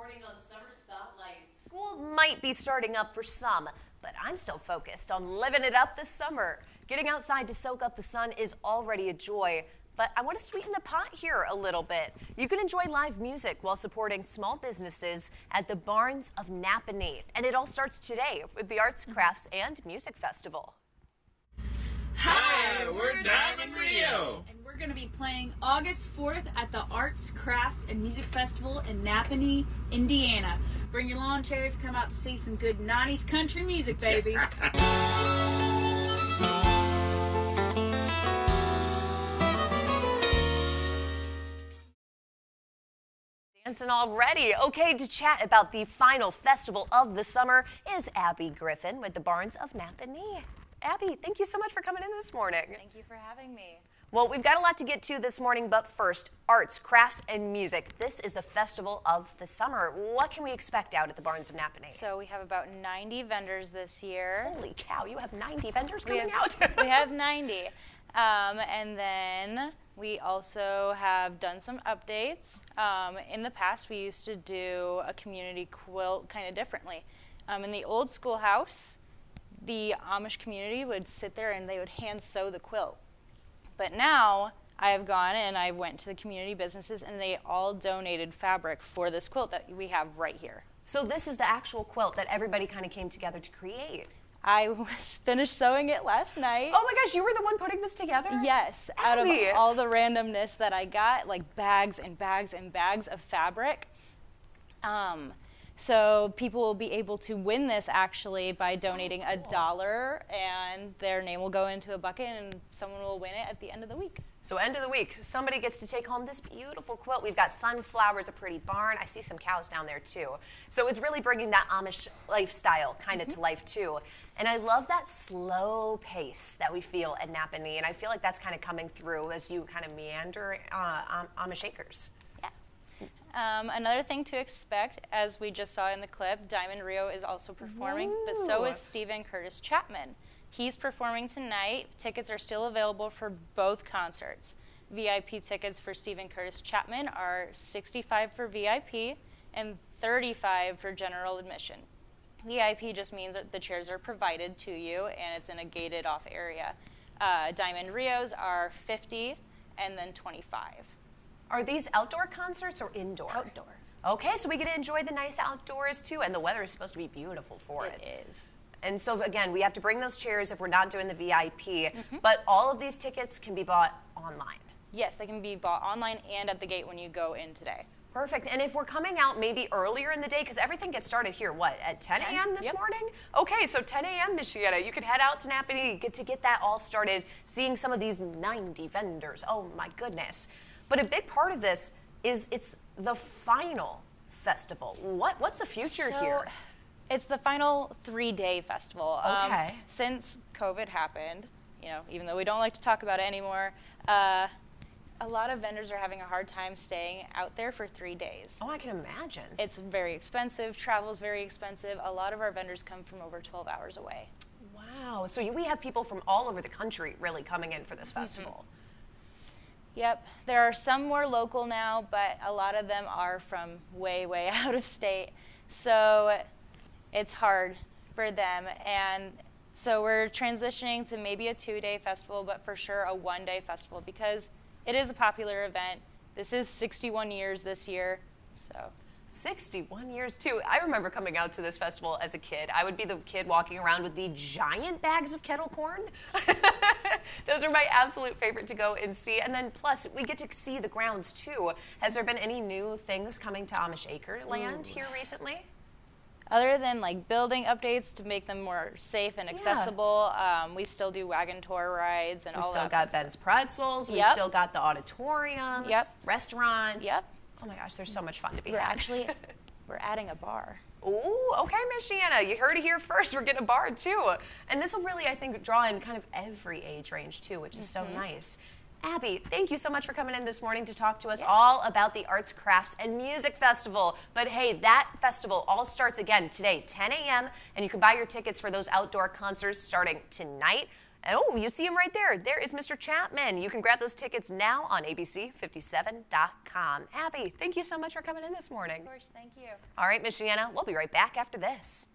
morning on Summer Spotlight. School might be starting up for some, but I'm still focused on living it up this summer. Getting outside to soak up the sun is already a joy, but I want to sweeten the pot here a little bit. You can enjoy live music while supporting small businesses at the Barns of Nappanee, and it all starts today with the Arts, Crafts, and Music Festival. Hi, we're Diamond Rio. And we're going to be playing August 4th at the Arts, Crafts, and Music Festival in Nappanee, Indiana. Bring your lawn chairs, come out to see some good 90s country music, baby. Dancing already. Okay, to chat about the final festival of the summer is Abby Griffin with the Barns of Nappanee. Abby, thank you so much for coming in this morning. Thank you for having me. Well, we've got a lot to get to this morning, but first, arts, crafts, and music. This is the festival of the summer. What can we expect out at the Barns of Nappanee? So we have about 90 vendors this year. Holy cow, you have 90 vendors coming out? We have 90. And then we also have done some updates. In the past, we used to do a community quilt kind of differently. In the old schoolhouse, the Amish community would sit there and they would hand sew the quilt. But now I have gone and I went to the community businesses and they all donated fabric for this quilt that we have right here. So this is the actual quilt that everybody kind of came together to create. I finished sewing it last night. Oh my gosh, you were the one putting this together? Yes, out of all the randomness that I got, like bags and bags and bags of fabric. So people will be able to win this actually by donating $1 and their name will go into a bucket and someone will win it at the end of the week. So end of the week, somebody gets to take home this beautiful quilt. We've got sunflowers, a pretty barn. I see some cows down there too. So it's really bringing that Amish lifestyle kind of to life too. And I love that slow pace that we feel at Nappanee, and I feel like that's kind of coming through as you kind of meander Amish acres. Another thing to expect, as we just saw in the clip, Diamond Rio is also performing, but so is Stephen Curtis Chapman. He's performing tonight. Tickets are still available for both concerts. VIP tickets for Stephen Curtis Chapman are $65 for VIP and $35 for general admission. VIP just means that the chairs are provided to you and it's in a gated off area. Diamond Rios are $50 and then $25. Are these outdoor concerts or indoor? Outdoor. Okay, so we get to enjoy the nice outdoors too, and the weather is supposed to be beautiful for it. It is. And so again, we have to bring those chairs if we're not doing the VIP, but all of these tickets can be bought online. Yes, they can be bought online and at the gate when you go in today. Perfect. And if we're coming out maybe earlier in the day, because everything gets started here, what, at 10 a.m. this morning? Okay, so 10 a.m., Michiana, you can head out to Nappanee, get that all started, seeing some of these 90 vendors. Oh my goodness. But a big part of this is it's the final festival. What's the future here? It's the final 3-day festival. Okay. Since COVID happened, even though we don't like to talk about it anymore, a lot of vendors are having a hard time staying out there for 3 days. Oh, I can imagine. It's very expensive. Travel's very expensive. A lot of our vendors come from over 12 hours away. Wow. So we have people from all over the country really coming in for this festival. Yep, there are some more local now, but a lot of them are from way, way out of state. So it's hard for them. And so we're transitioning to maybe a 2-day festival, but for sure a 1-day festival because it is a popular event. This is 61 years this year, so. 61 years too. I remember coming out to this festival as a kid. I would be the kid walking around with the giant bags of kettle corn. Those are my absolute favorite to go and see. And then plus, we get to see the grounds too. Has there been any new things coming to Amish Acre land here recently? Other than like building updates to make them more safe and accessible, we still do wagon tour rides and all that. We still got Ben's Pretzels. We still got the auditorium, restaurant. Oh my gosh, there's so much fun to be had. We're adding a bar. Ooh, okay, Miss Shanna, you heard it here first. We're getting a bar too. And this will really, I think, draw in kind of every age range too, which is so nice. Abby, thank you so much for coming in this morning to talk to us all about the Arts, Crafts, and Music Festival. But hey, that festival all starts again today, 10 a.m., and you can buy your tickets for those outdoor concerts starting tonight. Oh, you see him right there. There is Mr. Chapman. You can grab those tickets now on abc57.com. Abby, thank you so much for coming in this morning. Of course, thank you. All right, Michiana, we'll be right back after this.